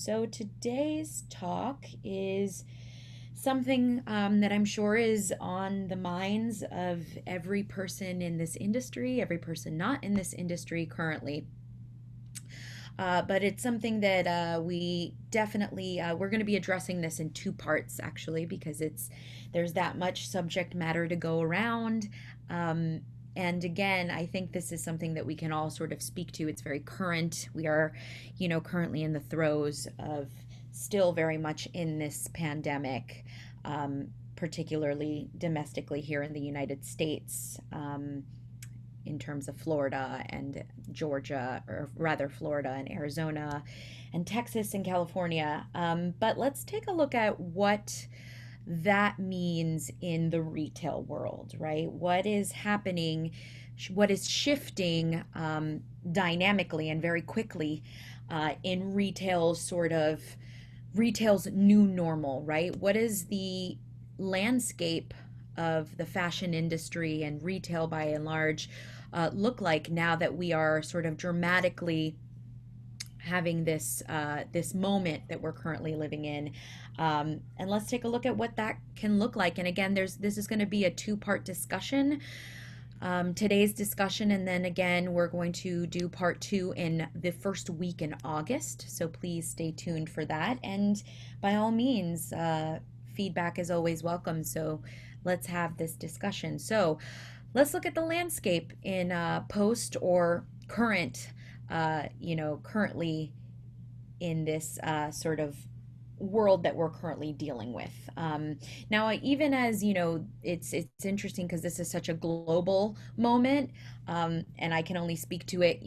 So today's talk is something that I'm sure is on the minds of every person in this industry, every person not in this industry currently. But it's something that we definitely we're going to be addressing this in two parts actually because there's that much subject matter to go around. Um, and again, I think this is something that we can all sort of speak to. It's very current. We are, currently in the throes of still very much in this pandemic, particularly domestically here in the United States. In terms of Florida and Georgia, or rather Florida and Arizona and Texas and California. But let's take a look at what that means in the retail world, right? What is happening, what is shifting dynamically and very quickly in retail's new normal, right? What is the landscape of the fashion industry and retail by and large look like now that we are sort of dramatically having this moment that we're currently living in, and let's take a look at what that can look like. And again, this is going to be a two-part discussion. Today's discussion, and then again we're going to do part two in the first week in August, so please stay tuned for that. And by all means, feedback is always welcome, so let's have this discussion. So let's look at the landscape in post or current, currently in this sort of world that we're currently dealing with. Now, even as it's interesting because this is such a global moment, and I can only speak to it,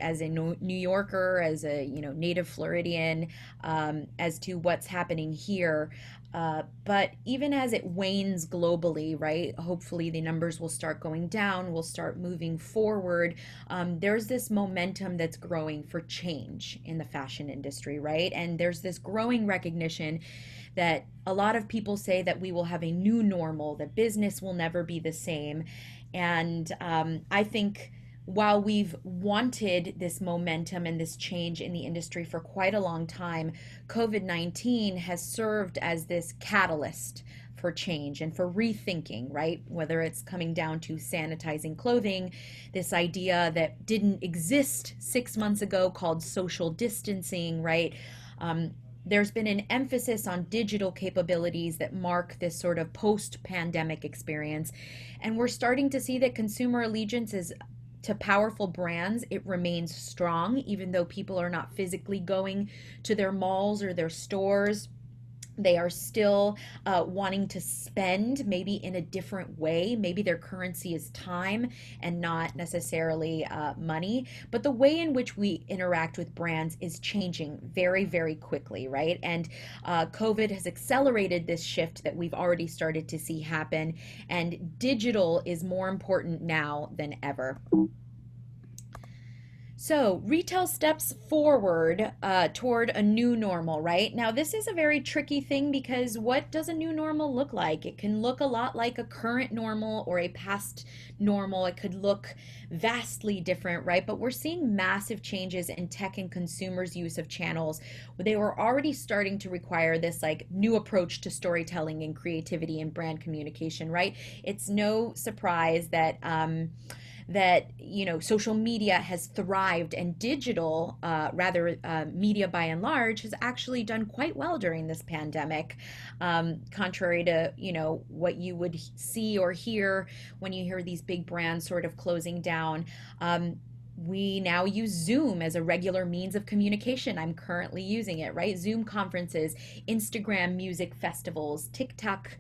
as a New Yorker, as a native Floridian, as to what's happening here. But even as it wanes globally, right? Hopefully the numbers will start going down, we'll start moving forward. There's this momentum that's growing for change in the fashion industry, right? And there's this growing recognition that a lot of people say that we will have a new normal, that business will never be the same. And I think while we've wanted this momentum and this change in the industry for quite a long time, COVID-19 has served as this catalyst for change and for rethinking, right? Whether it's coming down to sanitizing clothing, this idea that didn't exist 6 months ago called social distancing, right? There's been an emphasis on digital capabilities that mark this sort of post pandemic experience. And we're starting to see that consumer allegiance is to powerful brands. It remains strong, even though people are not physically going to their malls or their stores. They are still wanting to spend maybe in a different way. Maybe their currency is time and not necessarily money. But the way in which we interact with brands is changing very, very quickly, right? And COVID has accelerated this shift that we've already started to see happen. And digital is more important now than ever. So, retail steps forward toward a new normal, right? Now, this is a very tricky thing because what does a new normal look like? It can look a lot like a current normal or a past normal. It could look vastly different, right? But we're seeing massive changes in tech and consumers' use of channels. They were already starting to require this like new approach to storytelling and creativity and brand communication, right? It's no surprise that social media has thrived, and digital media by and large has actually done quite well during this pandemic, contrary to what you would see or hear when you hear these big brands sort of closing down. We now use Zoom as a regular means of communication. I'm currently using it, right? Zoom conferences, Instagram music festivals, TikTok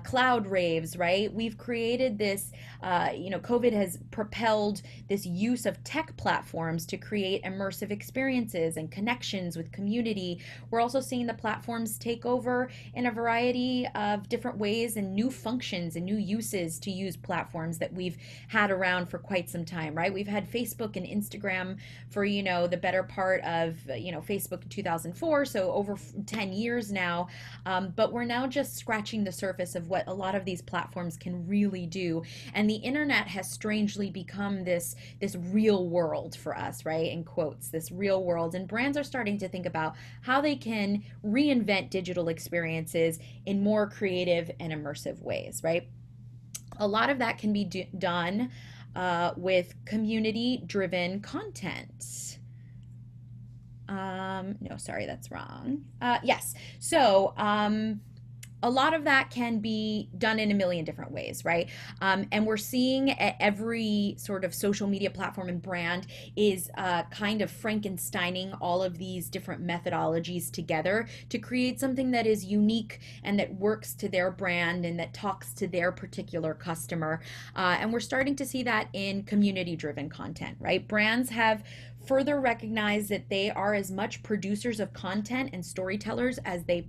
cloud raves, right? We've created this, COVID has propelled this use of tech platforms to create immersive experiences and connections with community. We're also seeing the platforms take over in a variety of different ways and new functions and new uses to use platforms that we've had around for quite some time, right? We've had Facebook and Instagram for, the better part of, Facebook in 2004, so over 10 years now. But we're now just scratching the surface surface of what a lot of these platforms can really do. And the internet has strangely become this real world for us, right? In quotes, this real world. And brands are starting to think about how they can reinvent digital experiences in more creative and immersive ways, right? A lot of that can be done with community driven content. No, sorry, that's wrong. Yes. So, a lot of that can be done in a million different ways, right? And we're seeing at every sort of social media platform and brand is kind of Frankensteining all of these different methodologies together to create something that is unique and that works to their brand and that talks to their particular customer. And we're starting to see that in community driven content, right? Brands have further recognize that they are as much producers of content and storytellers as they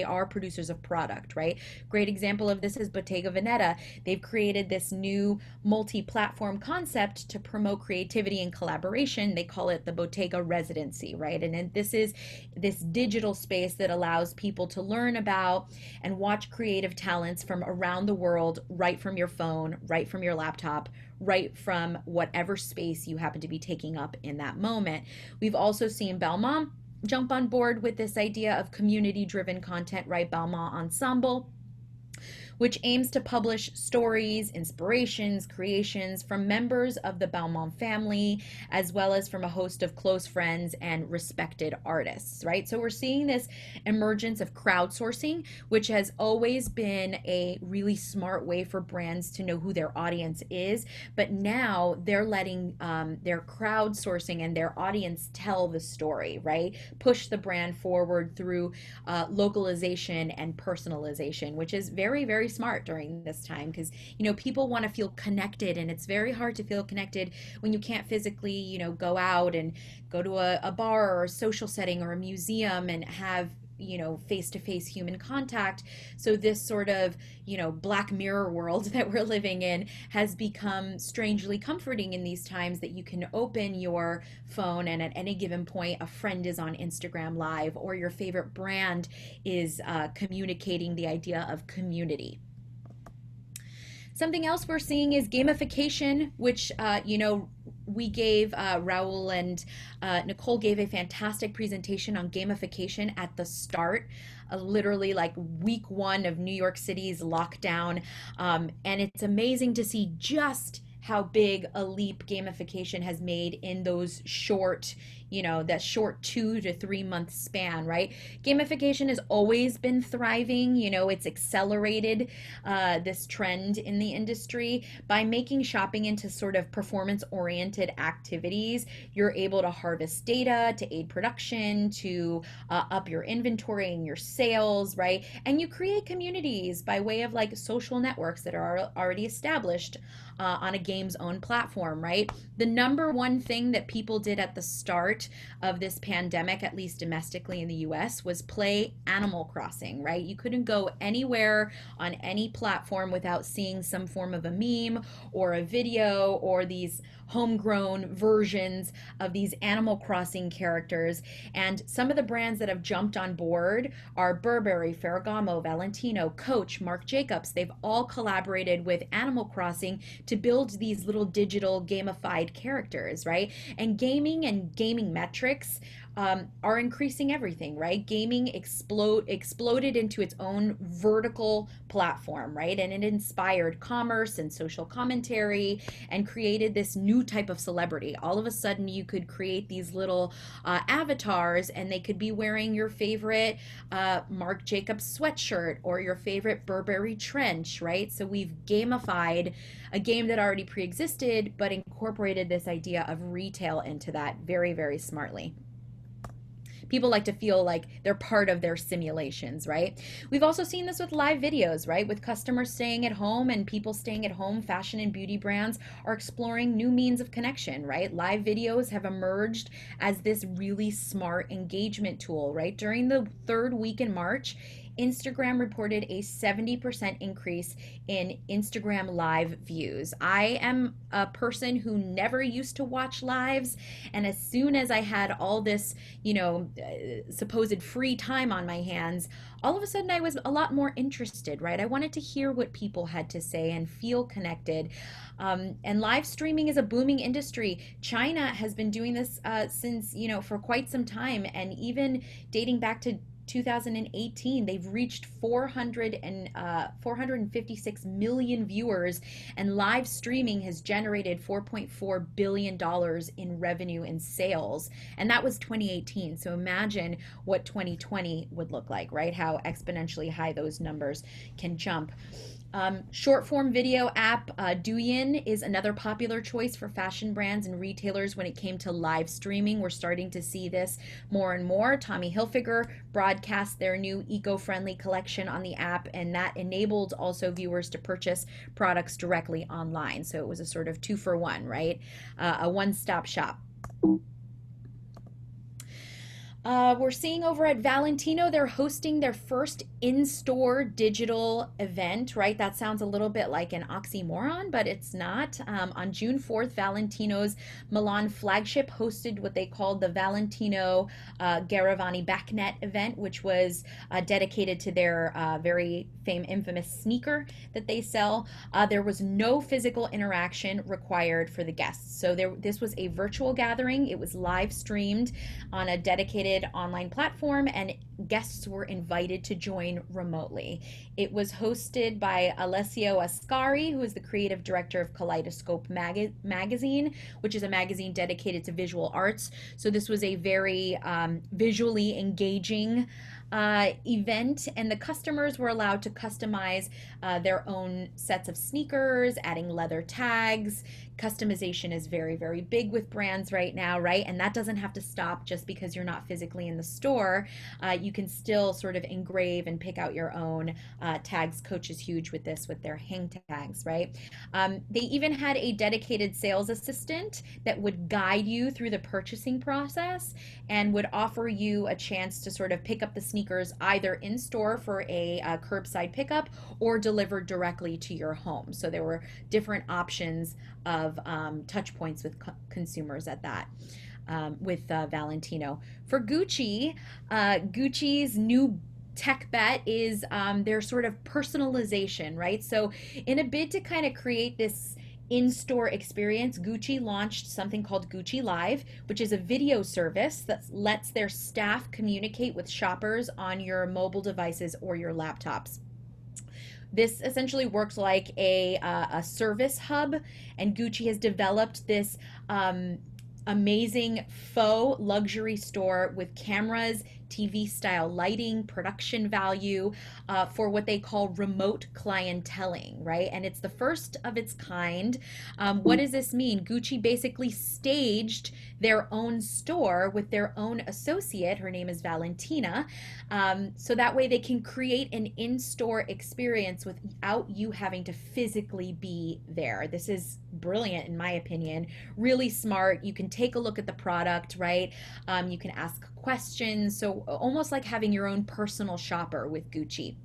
are producers of product, right? Great example of this is Bottega Veneta. They've created this new multi-platform concept to promote creativity and collaboration. They call it the Bottega Residency, right? And this is this digital space that allows people to learn about and watch creative talents from around the world right from your phone, right from your laptop, right from whatever space you happen to be taking up in that moment. We've also seen Belmont jump on board with this idea of community driven content, right? Belmont Ensemble, which aims to publish stories, inspirations, creations from members of the Belmont family, as well as from a host of close friends and respected artists, right? So we're seeing this emergence of crowdsourcing, which has always been a really smart way for brands to know who their audience is. But now they're letting their crowdsourcing and their audience tell the story, right? Push the brand forward through localization and personalization, which is very, very smart during this time because people want to feel connected, and it's very hard to feel connected when you can't physically go out and go to a bar or a social setting or a museum and have face-to-face human contact. So this sort of Black Mirror world that we're living in has become strangely comforting in these times, that you can open your phone and at any given point a friend is on Instagram Live, or your favorite brand is communicating the idea of community. Something else we're seeing is gamification, which, we gave, Raul and Nicole gave a fantastic presentation on gamification at the start, literally like week one of New York City's lockdown. And it's amazing to see just how big a leap gamification has made in those that short 2 to 3 month span, right? Gamification has always been thriving. It's accelerated this trend in the industry by making shopping into sort of performance oriented activities. You're able to harvest data to aid production, to up your inventory and your sales, right? And you create communities by way of like social networks that are already established on a game's own platform, right? The number one thing that people did at the start of this pandemic, at least domestically in the US, was play Animal Crossing, right? You couldn't go anywhere on any platform without seeing some form of a meme or a video or these homegrown versions of these Animal Crossing characters. And some of the brands that have jumped on board are Burberry, Ferragamo, Valentino, Coach, Marc Jacobs. They've all collaborated with Animal Crossing to build these little digital gamified characters, right? And gaming metrics are increasing everything, right? Gaming exploded into its own vertical platform, right? And it inspired commerce and social commentary and created this new type of celebrity. All of a sudden, you could create these little avatars, and they could be wearing your favorite Marc Jacobs sweatshirt or your favorite Burberry trench, right? So we've gamified a game that already pre-existed, but incorporated this idea of retail into that very, very smartly. People like to feel like they're part of their simulations, right? We've also seen this with live videos, right? With customers staying at home and people staying at home, fashion and beauty brands are exploring new means of connection, right? Live videos have emerged as this really smart engagement tool, right? During the third week in March, Instagram reported a 70% increase in Instagram live views. I am a person who never used to watch lives, and as soon as I had all this, supposed free time on my hands, all of a sudden I was a lot more interested, right? I wanted to hear what people had to say and feel connected. And live streaming is a booming industry. China has been doing this since, for quite some time, and even dating back to 2018, they've reached 456 million viewers, and live streaming has generated $4.4 billion in revenue and sales. And that was 2018. So imagine what 2020 would look like, right? How exponentially high those numbers can jump. Short form video app Douyin is another popular choice for fashion brands and retailers when it came to live streaming. We're starting to see this more and more. Tommy Hilfiger broadcast their new eco-friendly collection on the app, and that enabled also viewers to purchase products directly online. So it was a sort of 2-for-1, right? A one-stop shop. We're seeing over at Valentino, they're hosting their first in-store digital event, right? That sounds a little bit like an oxymoron, but it's not. On June 4th, Valentino's Milan flagship hosted what they called the Valentino Garavani Backnet event, which was dedicated to their very infamous sneaker that they sell. There was no physical interaction required for the guests. So this was a virtual gathering. It was live streamed on a dedicated online platform, and guests were invited to join remotely. It was hosted by Alessio Ascari, who is the creative director of Kaleidoscope magazine, which is a magazine dedicated to visual arts. So this was a very visually engaging event, and the customers were allowed to customize their own sets of sneakers, adding leather tags. Customization is very, very big with brands right now, right? And that doesn't have to stop just because you're not physically in the store. You can still sort of engrave and pick out your own tags. Coach is huge with this, with their hang tags, right? They even had a dedicated sales assistant that would guide you through the purchasing process and would offer you a chance to sort of pick up the sneakers either in store for a curbside pickup or delivered directly to your home. So there were different options of touch points with consumers at that. With Valentino. For Gucci, Gucci's new tech bet is their sort of personalization, right? So in a bid to kind of create this in-store experience, Gucci launched something called Gucci Live, which is a video service that lets their staff communicate with shoppers on your mobile devices or your laptops. This essentially works like a service hub, and Gucci has developed this amazing faux luxury store with cameras, TV style lighting, production value for what they call remote clienteling, right? And it's the first of its kind. What does this mean? Gucci basically staged their own store with their own associate. Her name is Valentina. So that way they can create an in-store experience without you having to physically be there. This is brilliant in my opinion. Really smart. You can take a look at the product, right? You can ask questions. So almost like having your own personal shopper with Gucci.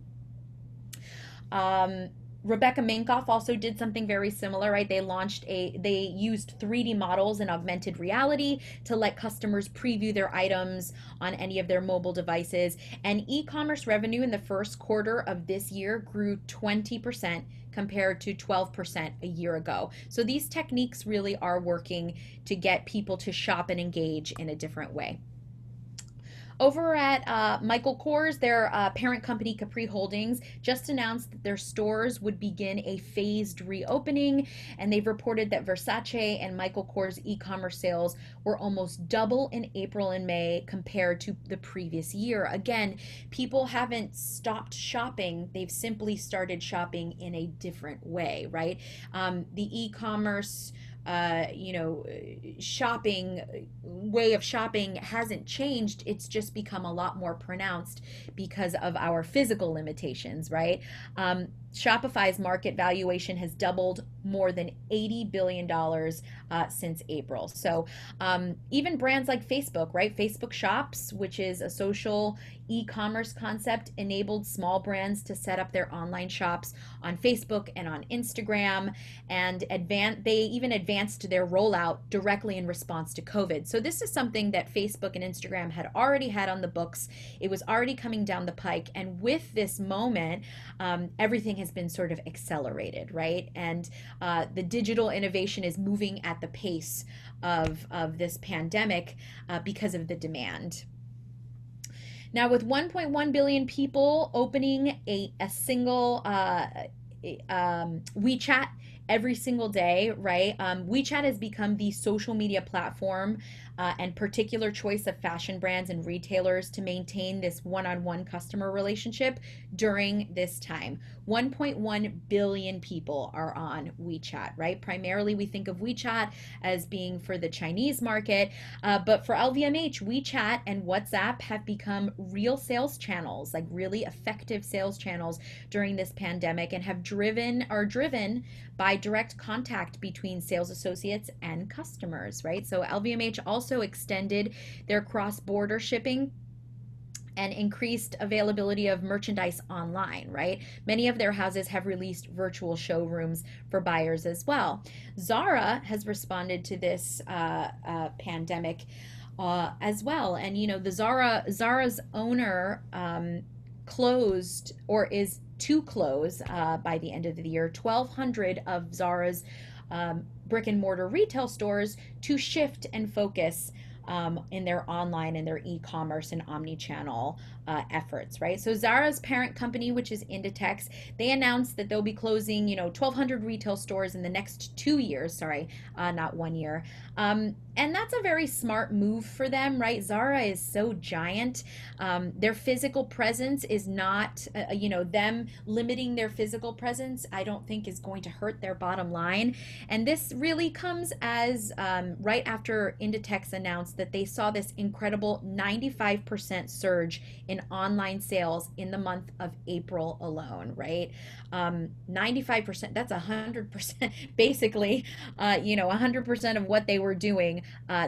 Rebecca Minkoff also did something very similar, right? They used 3D models and augmented reality to let customers preview their items on any of their mobile devices. And e-commerce revenue in the first quarter of this year grew 20% compared to 12% a year ago. So these techniques really are working to get people to shop and engage in a different way. Over at Michael Kors, their parent company Capri Holdings just announced that their stores would begin a phased reopening, and they've reported that Versace and Michael Kors e-commerce sales were almost double in April and May compared to the previous year. Again, people haven't stopped shopping, they've simply started shopping in a different way, right? The e-commerce shopping way of shopping hasn't changed. It's just become a lot more pronounced because of our physical limitations, right? Shopify's market valuation has doubled, more than $80 billion since April. So even brands like Facebook, right? Facebook Shops, which is a social e-commerce concept, enabled small brands to set up their online shops on Facebook and on Instagram, and they even advanced their rollout directly in response to COVID. So this is something that Facebook and Instagram had already had on the books. It was already coming down the pike, and with this moment, everything has been sort of accelerated, right? And the digital innovation is moving at the pace of this pandemic because of the demand. Now, with 1.1 billion people opening a single WeChat every single day, right? WeChat has become the social media platform and particular choice of fashion brands and retailers to maintain this one-on-one customer relationship during this time. 1.1 billion people are on WeChat, right? Primarily, we think of WeChat as being for the Chinese market, but for LVMH, WeChat and WhatsApp have become real sales channels, like really effective sales channels during this pandemic, and are driven by direct contact between sales associates and customers, right? So LVMH also extended their cross-border shipping and increased availability of merchandise online, right? Many of their houses have released virtual showrooms for buyers as well. Zara has responded to this pandemic as well. And the Zara's owner closed, or is to close by the end of the year, 1,200 of Zara's brick and mortar retail stores to shift and focus in their online and their e-commerce and omni-channel efforts, right? So Zara's parent company, which is Inditex, they announced that they'll be closing, 1,200 retail stores in the next 2 years. Sorry, not 1 year. And that's a very smart move for them, right? Zara is so giant. Their physical presence is not, them limiting their physical presence, I don't think is going to hurt their bottom line. And this really comes as right after Inditex announced that they saw this incredible 95% surge in online sales in the month of April alone, right? 95%, that's 100%, basically, 100% of what they were doing,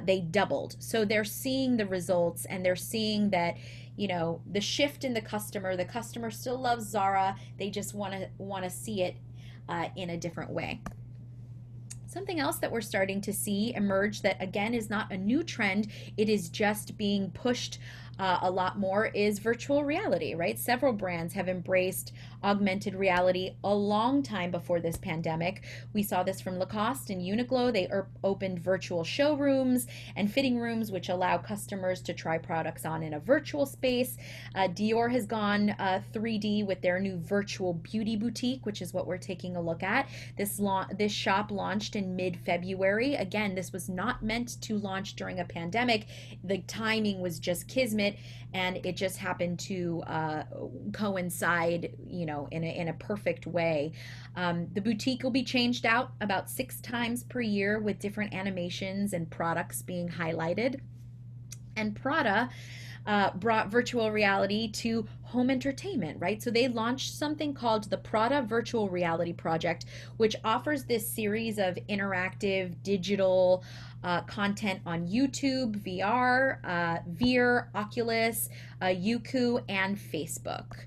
they doubled. So they're seeing the results, and they're seeing that, the shift in the customer still loves Zara. They just want to see it in a different way. Something else that we're starting to see emerge that, again, is not a new trend, it is just being pushed a lot more, is virtual reality, right? Several brands have embraced augmented reality a long time before this pandemic. We saw this from Lacoste and Uniqlo. They opened virtual showrooms and fitting rooms, which allow customers to try products on in a virtual space. Dior has gone 3D with their new virtual beauty boutique, which is what we're taking a look at. This shop launched in mid-February. Again, this was not meant to launch during a pandemic. The timing was just kismet, and it just happened to coincide, in a perfect way. The boutique will be changed out about 6 times per year, with different animations and products being highlighted. And Prada brought virtual reality to home entertainment, right? So they launched something called the Prada Virtual Reality Project, which offers this series of interactive digital content on YouTube, VR, Oculus, Youku, and Facebook.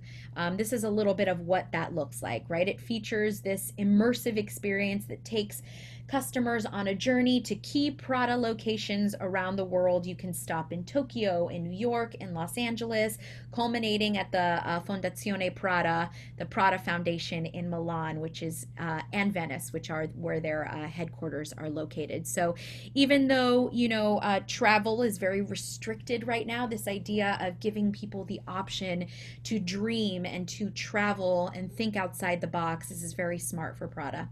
This is a little bit of what that looks like, right? It features this immersive experience that takes customers on a journey to key Prada locations around the world. You can stop in Tokyo, in New York, in Los Angeles, culminating at the Fondazione Prada, the Prada Foundation in Milan, which is, and Venice, which are where their headquarters are located. So even though, travel is very restricted right now, this idea of giving people the option to dream and to travel and think outside the box, this is very smart for Prada.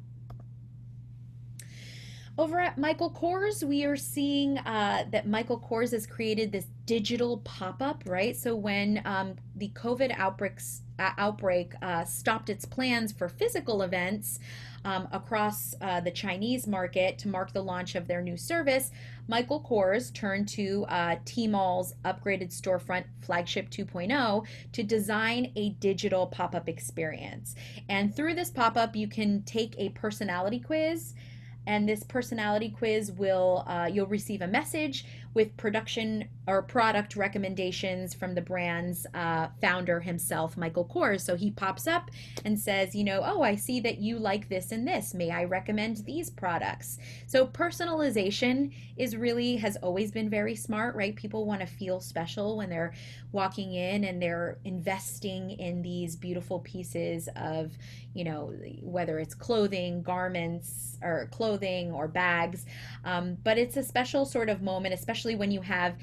Over at Michael Kors, we are seeing that Michael Kors has created this digital pop-up, right? So when the COVID outbreak stopped its plans for physical events across the Chinese market to mark the launch of their new service, Michael Kors turned to Tmall's upgraded storefront flagship 2.0 to design a digital pop-up experience. And through this pop-up, you can take a personality quiz, and this personality quiz will you'll receive a message with production or product recommendations from the brand's founder himself, Michael Kors. So he pops up and says, oh, I see that you like this and this. May I recommend these products? So personalization has always been very smart, right? People want to feel special when they're walking in and they're investing in these beautiful pieces of, whether it's clothing, garments, or clothing or bags. But it's a special sort of moment, especially when you have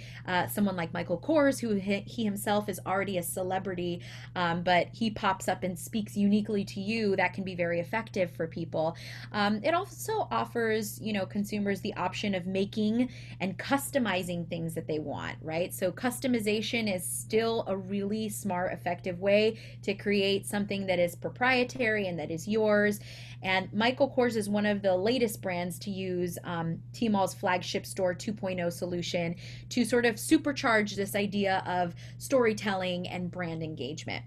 someone like Michael Kors, who he himself is already a celebrity, but he pops up and speaks uniquely to you. That can be very effective for people. It also offers, consumers the option of making and customizing things that they want, right? So customization is still a really smart, effective way to create something that is proprietary and that is yours. And Michael Kors is one of the latest brands to use Tmall's flagship store 2.0 solution to sort of supercharge this idea of storytelling and brand engagement.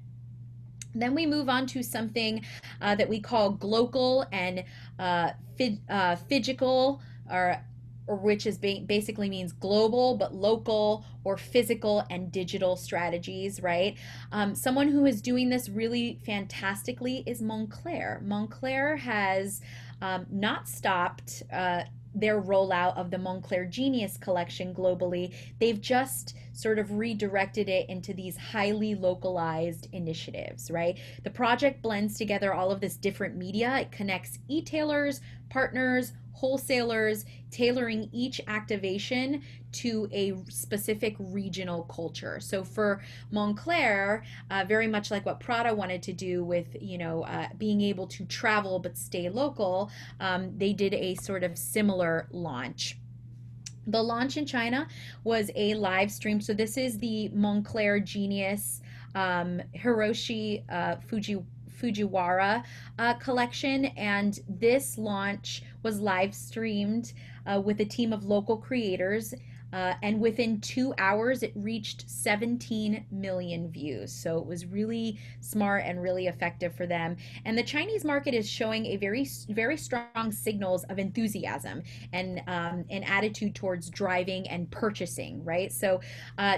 Then we move on to something that we call glocal and phygital, or which is basically means global but local, or physical and digital strategies, right? Someone who is doing this really fantastically is Montclair. Montclair has not stopped their rollout of the Montclair Genius collection globally. They've just sort of redirected it into these highly localized initiatives, right? The project blends together all of this different media. It connects e-tailers, partners, wholesalers, tailoring each activation to a specific regional culture. So for Montclair, very much like what Prada wanted to do with, being able to travel but stay local, they did a sort of similar launch. The launch in China was a live stream. So this is the Montclair Genius Hiroshi Fujiwara collection, and this launch was live streamed with a team of local creators. And within 2 hours, it reached 17 million views. So it was really smart and really effective for them. And the Chinese market is showing a very, very strong signals of enthusiasm and an attitude towards driving and purchasing, right? So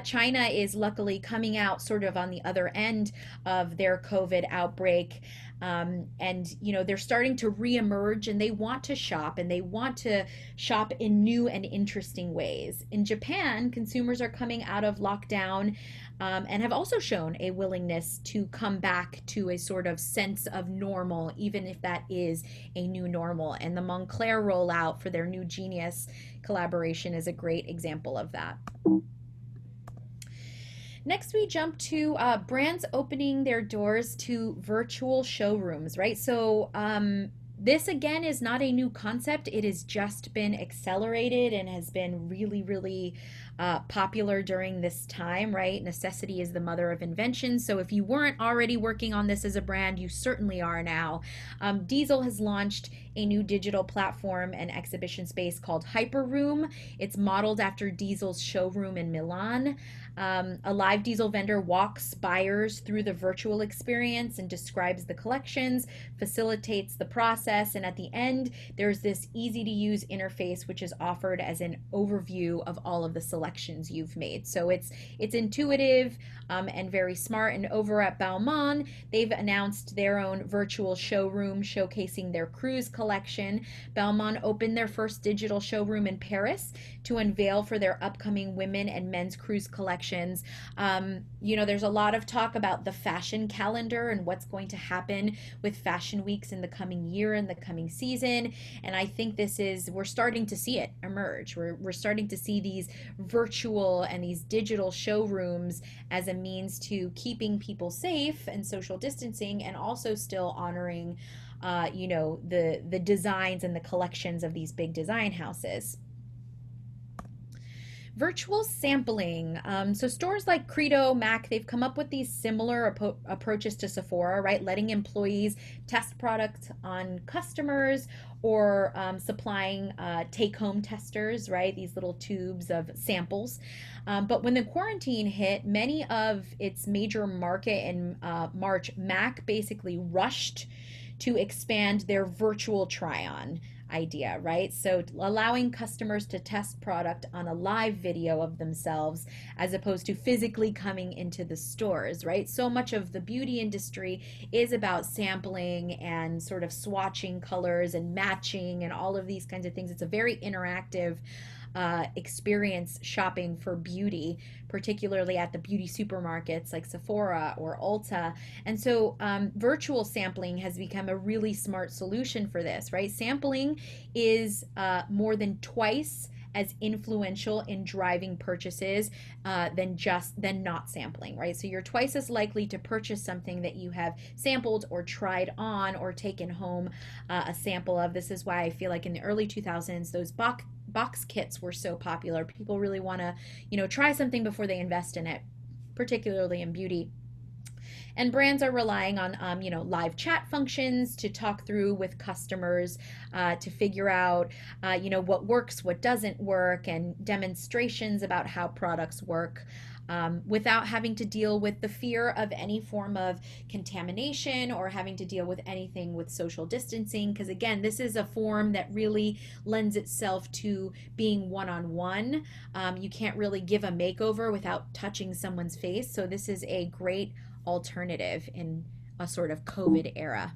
China is luckily coming out sort of on the other end of their COVID outbreak. And they're starting to reemerge, and they want to shop, and they want to shop in new and interesting ways. In Japan, consumers are coming out of lockdown and have also shown a willingness to come back to a sort of sense of normal, even if that is a new normal. And the Montclair rollout for their new Genius collaboration is a great example of that. Next, we jump to brands opening their doors to virtual showrooms, right? So this, again, is not a new concept. It has just been accelerated and has been really, really popular during this time, right? Necessity is the mother of invention. So if you weren't already working on this as a brand, you certainly are now. Diesel has launched a new digital platform and exhibition space called Hyperroom. It's modeled after Diesel's showroom in Milan. A live Diesel vendor walks buyers through the virtual experience and describes the collections, facilitates the process, and at the end, there's this easy-to-use interface which is offered as an overview of all of the selections you've made. So it's intuitive and very smart. And over at Balmain, they've announced their own virtual showroom showcasing their cruise collection. Balmain opened their first digital showroom in Paris to unveil for their upcoming women and men's cruise collections. There's a lot of talk about the fashion calendar and what's going to happen with fashion weeks in the coming year and the coming season. And I think we're starting to see it emerge. We're starting to see these virtual and these digital showrooms as a means to keeping people safe and social distancing, and also still honoring the designs and the collections of these big design houses. Virtual sampling. So stores like Credo, Mac, they've come up with these similar approaches to Sephora, right? Letting employees test products on customers, or supplying take-home testers, right? These little tubes of samples. But when the quarantine hit, many of its major market in March, Mac basically rushed to expand their virtual try-on idea, right? So allowing customers to test product on a live video of themselves as opposed to physically coming into the stores, right? So much of the beauty industry is about sampling and sort of swatching colors and matching and all of these kinds of things. It's a very interactive experience shopping for beauty, particularly at the beauty supermarkets like Sephora or Ulta. And so virtual sampling has become a really smart solution for this, right? Sampling is more than twice as influential in driving purchases than not sampling, right? So you're twice as likely to purchase something that you have sampled or tried on or taken home a sample of. This is why I feel like in the early 2000s, those box kits were so popular. People really want to, try something before they invest in it, particularly in beauty. And brands are relying on, live chat functions to talk through with customers, to figure out, what works, what doesn't work, and demonstrations about how products work. Without having to deal with the fear of any form of contamination or having to deal with anything with social distancing. Because again, this is a form that really lends itself to being one-on-one. You can't really give a makeover without touching someone's face. So this is a great alternative in a sort of COVID era.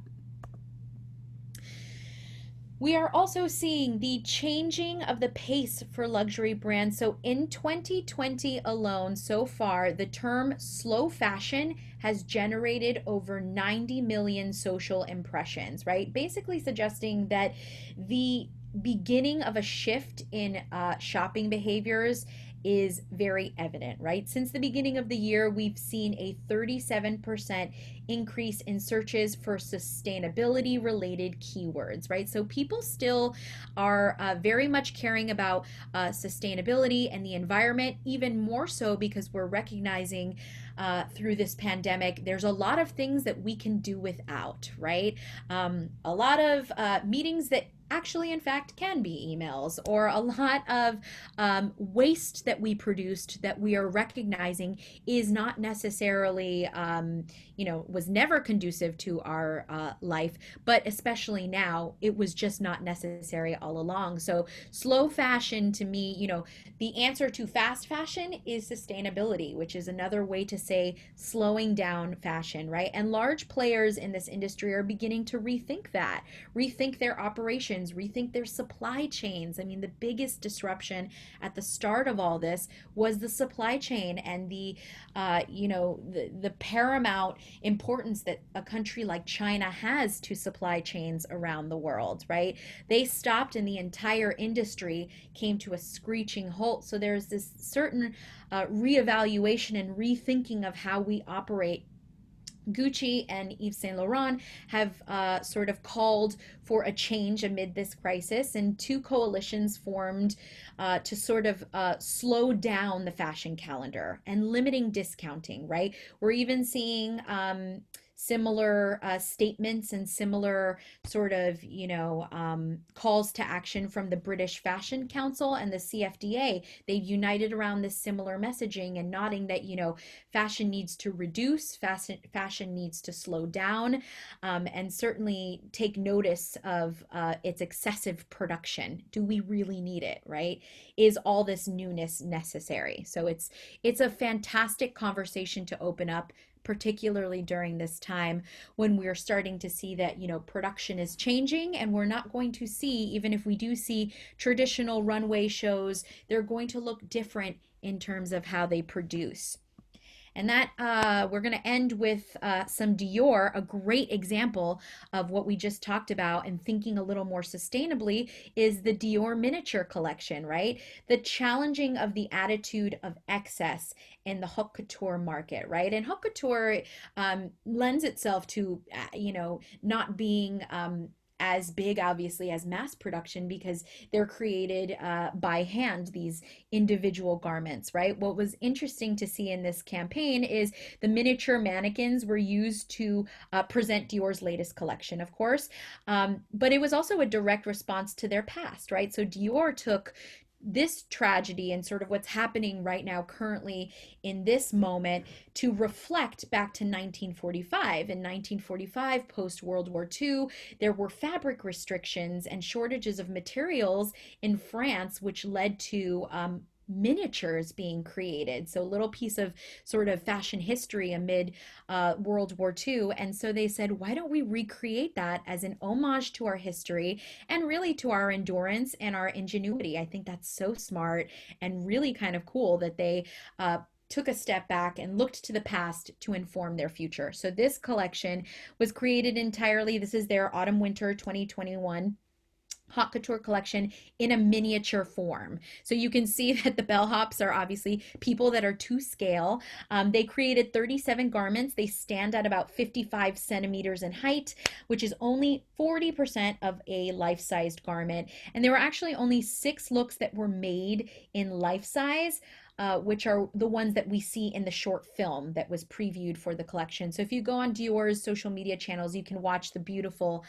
We are also seeing the changing of the pace for luxury brands. So in 2020 alone, so far, the term slow fashion has generated over 90 million social impressions, right? Basically suggesting that the beginning of a shift in shopping behaviors is very evident, right? Since the beginning of the year, we've seen a 37% increase in searches for sustainability related keywords, right? So people still are very much caring about sustainability and the environment, even more so because we're recognizing through this pandemic, there's a lot of things that we can do without, right? A lot of meetings that actually in fact can be emails, or a lot of waste that we produced that we are recognizing is not necessarily was never conducive to our life, but especially now it was just not necessary all along. So slow fashion, to me, the answer to fast fashion is sustainability, which is another way to say slowing down fashion, right? And large players in this industry are beginning to rethink their operations, rethink their supply chains. I mean, the biggest disruption at the start of all this was the supply chain and the paramount importance that a country like China has to supply chains around the world, right? They stopped and the entire industry came to a screeching halt. So there's this certain reevaluation and rethinking of how we operate. Gucci and Yves Saint Laurent have sort of called for a change amid this crisis, and two coalitions formed to sort of slow down the fashion calendar and limiting discounting, right? We're even seeing similar statements and similar sort of, calls to action from the British Fashion Council and the CFDA. They've united around this similar messaging and nodding that, fashion needs to reduce, fashion needs to slow down, and certainly take notice of its excessive production. Do we really need it, right? Is all this newness necessary? So it's a fantastic conversation to open up, particularly during this time when we're starting to see that, production is changing, and we're not going to see, even if we do see traditional runway shows, they're going to look different in terms of how they produce. And that we're going to end with some Dior, a great example of what we just talked about and thinking a little more sustainably is the Dior miniature collection, right? The challenging of the attitude of excess in the haute couture market, right? And haute couture lends itself to, not being as big, obviously, as mass production because they're created by hand, these individual garments, right? What was interesting to see in this campaign is the miniature mannequins were used to present Dior's latest collection, of course, but it was also a direct response to their past, right? So Dior took this tragedy and sort of what's happening right now currently in this moment to reflect back to 1945. In 1945, post World War II, there were fabric restrictions and shortages of materials in France, which led to miniatures being created. So, a little piece of sort of fashion history amid World War II. And so they said, why don't we recreate that as an homage to our history and really to our endurance and our ingenuity? I think that's so smart and really kind of cool that they took a step back and looked to the past to inform their future. So this collection was created entirely, this is their autumn winter 2021 haute couture collection in a miniature form. So you can see that the bellhops are obviously people that are to scale. They created 37 garments. They stand at about 55 centimeters in height, which is only 40% of a life-sized garment. And there were actually only 6 looks that were made in life size. Which are the ones that we see in the short film that was previewed for the collection. So if you go on Dior's social media channels, you can watch the beautiful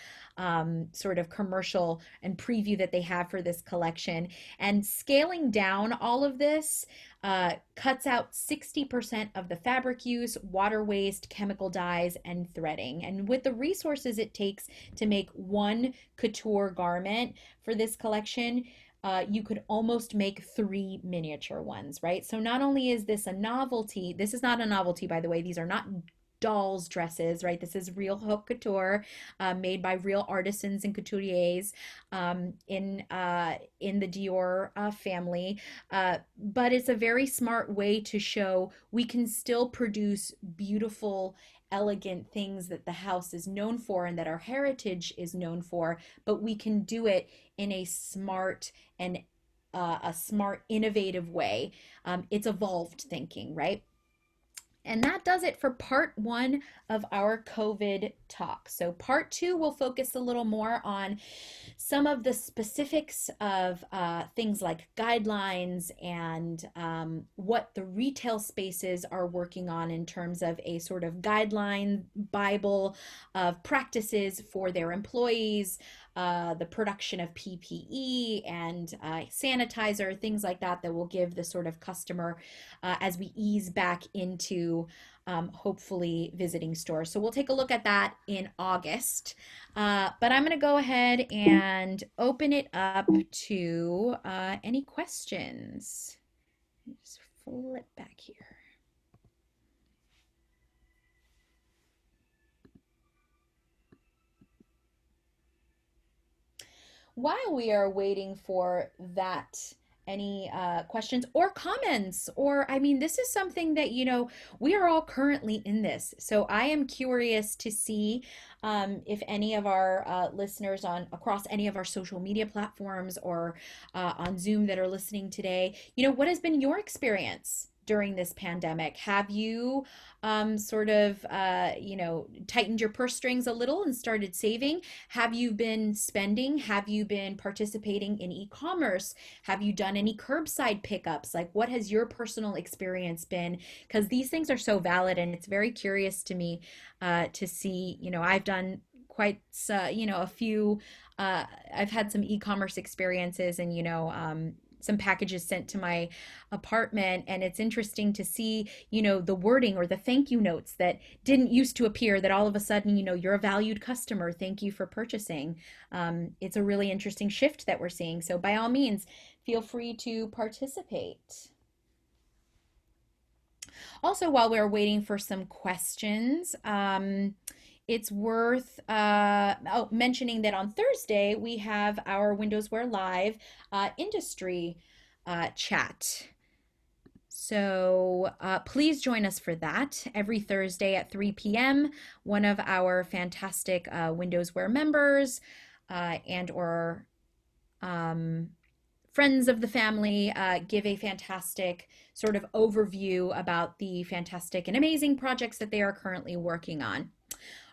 sort of commercial and preview that they have for this collection. And scaling down all of this cuts out 60% of the fabric use, water waste, chemical dyes, and threading. And with the resources it takes to make one couture garment for this collection, you could almost make 3 miniature ones, right? So not only is this a novelty, this is not a novelty, by the way, these are not dolls dresses, right? This is real haute couture made by real artisans and couturiers in the Dior family. But it's a very smart way to show we can still produce beautiful, elegant things that the house is known for and that our heritage is known for, but we can do it in a smart and innovative way. It's evolved thinking, right? And that does it for part 1 of our COVID talk. So part 2 will focus a little more on some of the specifics of things like guidelines and what the retail spaces are working on in terms of a sort of guideline Bible of practices for their employees, the production of PPE and sanitizer, things like that, that will give the sort of customer as we ease back into hopefully visiting stores. So we'll take a look at that in August. But I'm going to go ahead and open it up to any questions. Just flip back here. While we are waiting for that, any questions or comments? Or, I mean, this is something that, we are all currently in this. So I am curious to see if any of our listeners on across any of our social media platforms or on Zoom that are listening today, what has been your experience during this pandemic? Have you sort of, tightened your purse strings a little and started saving? Have you been spending? Have you been participating in e-commerce? Have you done any curbside pickups? Like, what has your personal experience been? Because these things are so valid, and it's very curious to me to see, I've done quite, a few, I've had some e-commerce experiences and, some packages sent to my apartment, and it's interesting to see the wording or the thank you notes that didn't used to appear, that all of a sudden you're a valued customer, thank you for purchasing. It's a really interesting shift that we're seeing, so by all means feel free to participate. Also, while we're waiting for some questions, it's worth mentioning that on Thursday we have our WindowsWear Live industry chat. So please join us for that every Thursday at 3 p.m. One of our fantastic WindowsWear members and or um, friends of the family give a fantastic sort of overview about the fantastic and amazing projects that they are currently working on.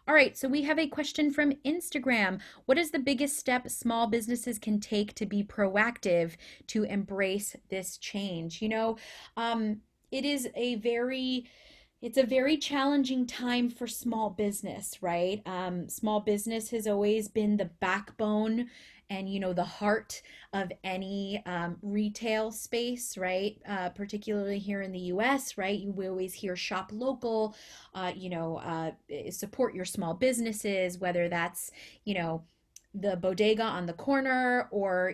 All right, so we have a question from Instagram. What is the biggest step small businesses can take to be proactive to embrace this change? Um, it is a very it's a very challenging time for small business, right? Small business has always been the backbone and the heart of any retail space, right? Particularly here in the U.S., right? We always hear shop local, support your small businesses, whether that's you know the bodega on the corner or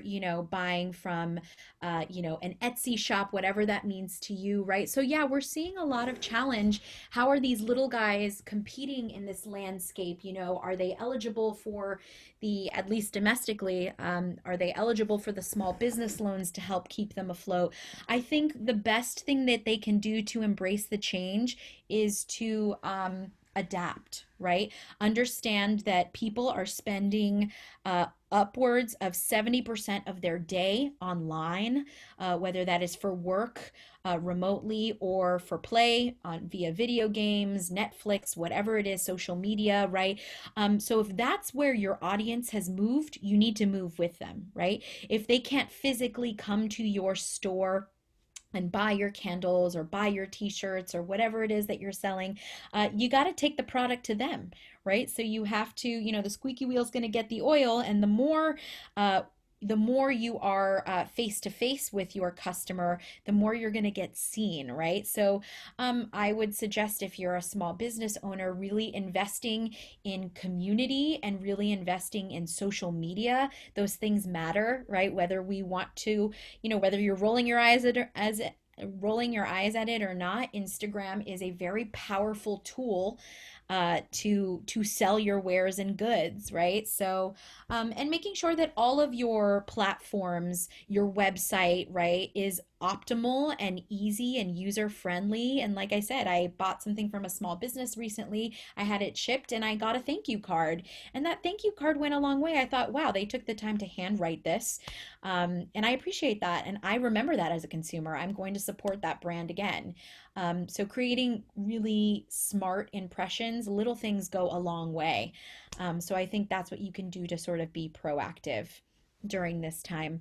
buying from an Etsy shop, whatever that means to you, right? So yeah, we're seeing a lot of challenge. How are these little guys competing in this landscape? Are they eligible for the, at least domestically, are they eligible for the small business loans to help keep them afloat? I think the best thing that they can do to embrace the change is to adapt, right? Understand that people are spending upwards of 70% of their day online, whether that is for work remotely or for play on via video games, Netflix, whatever it is, social media, right? So if that's where your audience has moved, you need to move with them, right? If they can't physically come to your store and buy your candles or buy your t-shirts or whatever it is that you're selling, you got to take the product to them, right? So you have to, the squeaky wheel's going to get the oil, and uh, the more you are face to face with your customer, the more you're going to get seen, right? So I would suggest, if you're a small business owner, really investing in community and really investing in social media. Those things matter, right? Whether we want to, whether you're rolling your eyes at it or not, Instagram is a very powerful tool to sell your wares and goods, right? So, and making sure that all of your platforms, your website, right, is optimal and easy and user friendly. And like I said, I bought something from a small business recently. I had it shipped and I got a thank you card. And that thank you card went a long way. I thought, wow, they took the time to handwrite this. And I appreciate that. And I remember that as a consumer. I'm going to support that brand again. So creating really smart impressions, little things go a long way. So I think that's what you can do to sort of be proactive during this time.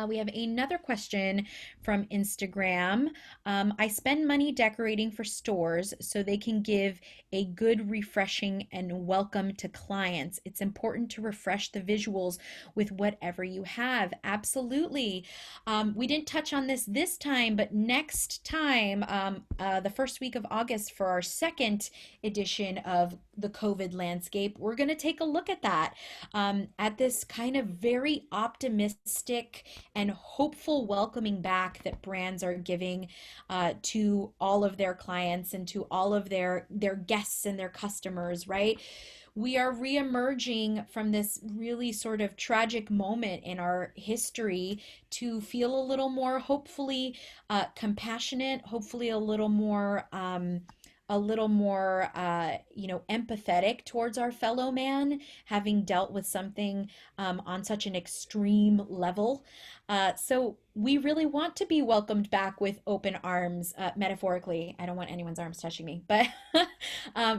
We have another question from Instagram. I spend money decorating for stores so they can give a good, refreshing, and welcome to clients. It's important to refresh the visuals with whatever you have. Absolutely. We didn't touch on this time, but next time, the first week of August, for our second edition of the COVID landscape, we're going to take a look at that, at this kind of very optimistic and hopeful welcoming back that brands are giving to all of their clients and to all of their guests and their customers, right? We are reemerging from this really sort of tragic moment in our history to feel a little more, hopefully, compassionate, hopefully a little more empathetic towards our fellow man, having dealt with something on such an extreme level. So we really want to be welcomed back with open arms, metaphorically. I don't want anyone's arms touching me, but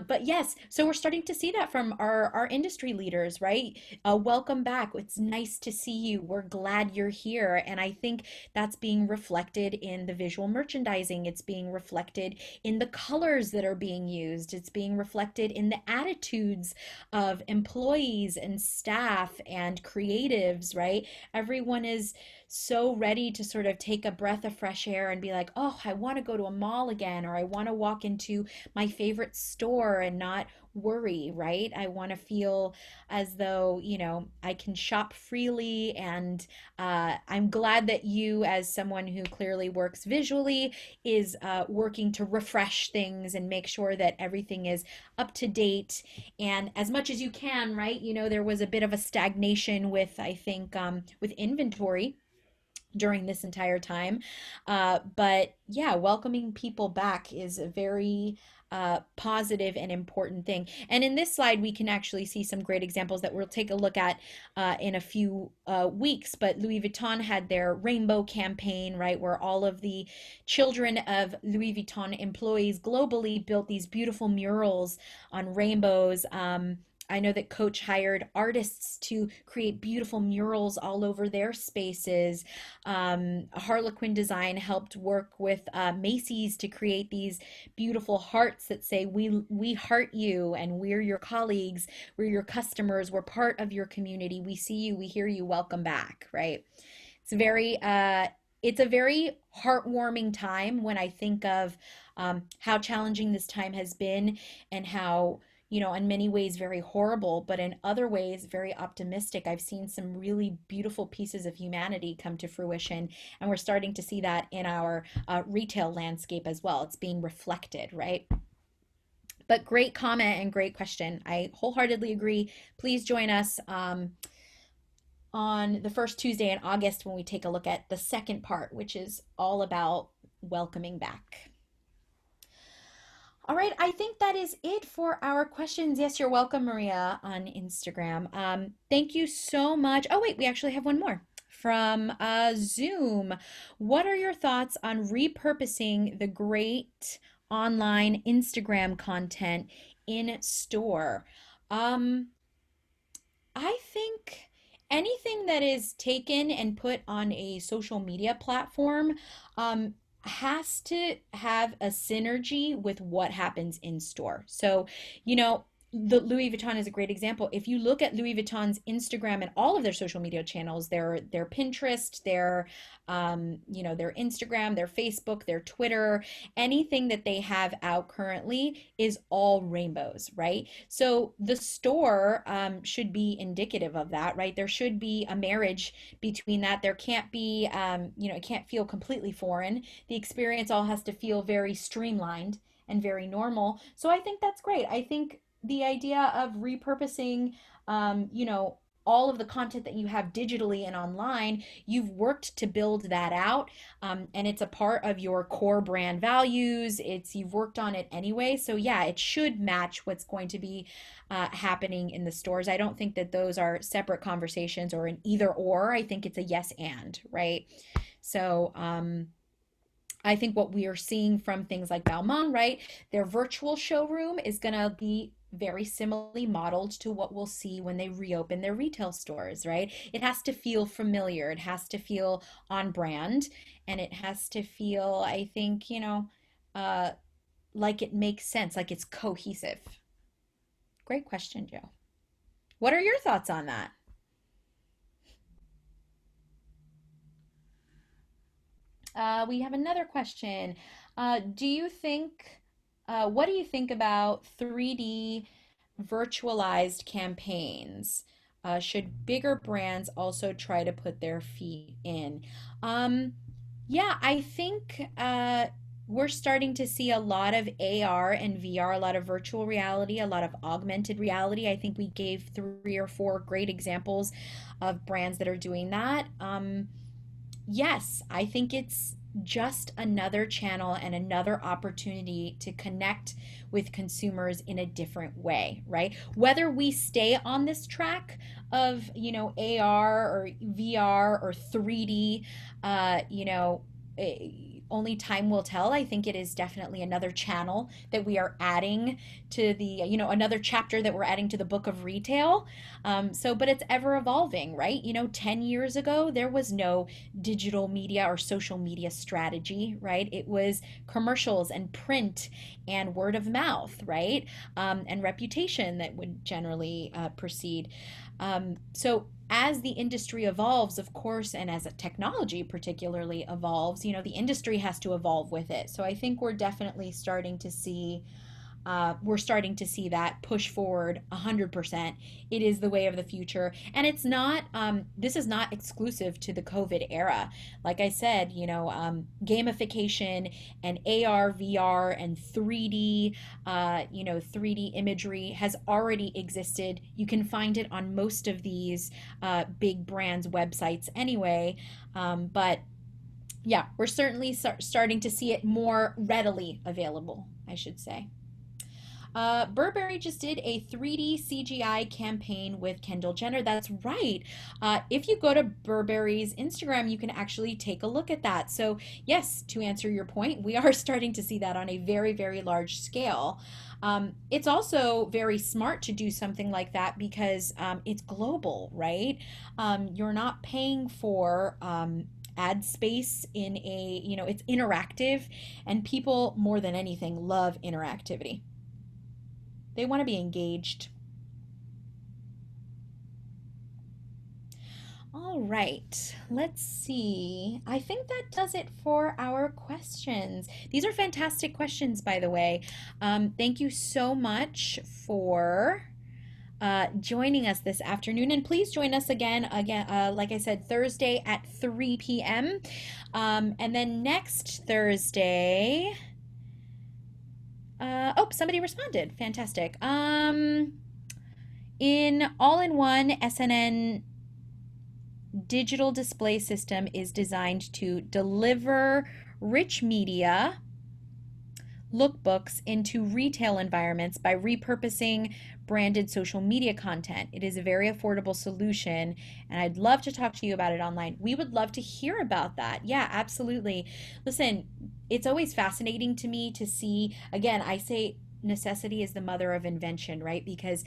but yes. So we're starting to see that from our industry leaders, right? Welcome back. It's nice to see you. We're glad you're here, and I think that's being reflected in the visual merchandising. It's being reflected in the colors that are being used. It's being reflected in the attitudes of employees and staff and creatives, right? Everyone is so ready to sort of take a breath of fresh air and be like, oh, I want to go to a mall again, or I want to walk into my favorite store and not worry, right? I want to feel as though, I can shop freely. And I'm glad that you, as someone who clearly works visually, is working to refresh things and make sure that everything is up to date and as much as you can, right? There was a bit of a stagnation with, I think, with inventory during this entire time. But yeah, welcoming people back is a very positive and important thing. And in this slide, we can actually see some great examples that we'll take a look at in a few weeks. But Louis Vuitton had their rainbow campaign, right, where all of the children of Louis Vuitton employees globally built these beautiful murals on rainbows. I know that Coach hired artists to create beautiful murals all over their spaces. Harlequin Design helped work with Macy's to create these beautiful hearts that say, we heart you, and we're your colleagues, we're your customers, we're part of your community, we see you, we hear you, welcome back," right? It's a very heartwarming time when I think of how challenging this time has been, and how, in many ways very horrible, but in other ways very optimistic. I've seen some really beautiful pieces of humanity come to fruition, and we're starting to see that in our retail landscape as well. It's being reflected, right? But great comment and great question. I wholeheartedly agree. Please join us on the first Tuesday in August when we take a look at the second part, which is all about welcoming back. All right, I think that is it for our questions. Yes, you're welcome, Maria, on Instagram. Thank you so much. Oh, wait, we actually have one more from Zoom. What are your thoughts on repurposing the great online Instagram content in store? Um, I think anything that is taken and put on a social media platform has to have a synergy with what happens in store. So, the Louis Vuitton is a great example. If you look at Louis Vuitton's Instagram and all of their social media channels, their Pinterest, their Instagram, their Facebook, their Twitter, anything that they have out currently is all rainbows, right? So the store should be indicative of that, right? There should be a marriage between that. There can't be, it can't feel completely foreign. The experience all has to feel very streamlined and very normal. So I think that's great. I think the idea of repurposing, all of the content that you have digitally and online, you've worked to build that out, and it's a part of your core brand values. You've worked on it anyway, so yeah, it should match what's going to be happening in the stores. I don't think that those are separate conversations or an either or. I think it's a yes and, right? So I think what we are seeing from things like Balmain, right? Their virtual showroom is going to be very similarly modeled to what we'll see when they reopen their retail stores, right? It has to feel familiar, it has to feel on brand, and it has to feel, I think, uh, like it makes sense, like it's cohesive. Great question, Joe. What are your thoughts on that? We have another question. What do you think about 3D virtualized campaigns? Should bigger brands also try to put their feet in? Um, yeah, I think we're starting to see a lot of AR and VR, a lot of virtual reality, a lot of augmented reality. I think we gave three or four great examples of brands that are doing that. Yes, I think it's just another channel and another opportunity to connect with consumers in a different way, right? Whether we stay on this track of, AR or VR or 3D, only time will tell. I think it is definitely another channel that we are adding to another chapter that we're adding to the book of retail. But it's ever evolving, right? 10 years ago, there was no digital media or social media strategy, right? It was commercials and print and word of mouth, right? And reputation that would generally proceed. So as the industry evolves, of course, and as a technology particularly evolves, the industry has to evolve with it. So I think we're definitely starting to see we're starting to see that push forward 100%. It is the way of the future. And it's not, this is not exclusive to the COVID era. Like I said, gamification and AR, VR, and 3D, 3D imagery has already existed. You can find it on most of these big brands' websites anyway. But yeah, we're certainly starting to see it more readily available, I should say. Burberry just did a 3D CGI campaign with Kendall Jenner. That's right. If you go to Burberry's Instagram, you can actually take a look at that. So, yes, to answer your point, we are starting to see that on a very, very large scale. It's also very smart to do something like that because it's global, right? You're not paying for ad space in it's interactive, and people more than anything love interactivity. They want to be engaged. All right, let's see. I think that does it for our questions. These are fantastic questions, by the way. Thank you so much for joining us this afternoon, and please join us again. Like I said, Thursday at 3 p.m. And then next Thursday. Somebody responded. Fantastic. In all-in-one SNN digital display system is designed to deliver rich media lookbooks into retail environments by repurposing branded social media content. It is a very affordable solution, and I'd love to talk to you about it online. We would love to hear about that. Yeah, absolutely. Listen, it's always fascinating to me to see, again, I say necessity is the mother of invention, right? Because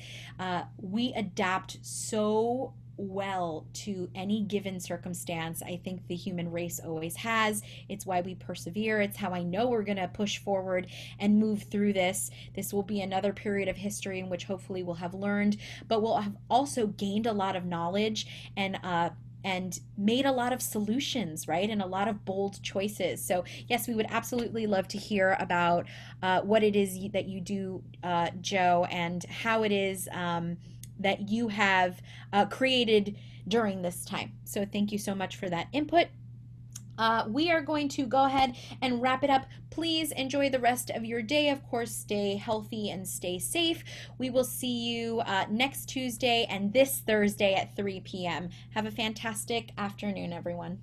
we adapt so well to any given circumstance. I think the human race always has. It's why we persevere. It's how I know we're going to push forward and move through this. This will be another period of history in which hopefully we'll have learned, but we'll have also gained a lot of knowledge and made a lot of solutions, right? And a lot of bold choices. So yes, we would absolutely love to hear about what it is that you do, Joe, and how it is that you have created during this time. So thank you so much for that input. We are going to go ahead and wrap it up. Please enjoy the rest of your day. Of course, stay healthy and stay safe. We will see you next Tuesday and this Thursday at 3 p.m. Have a fantastic afternoon, everyone.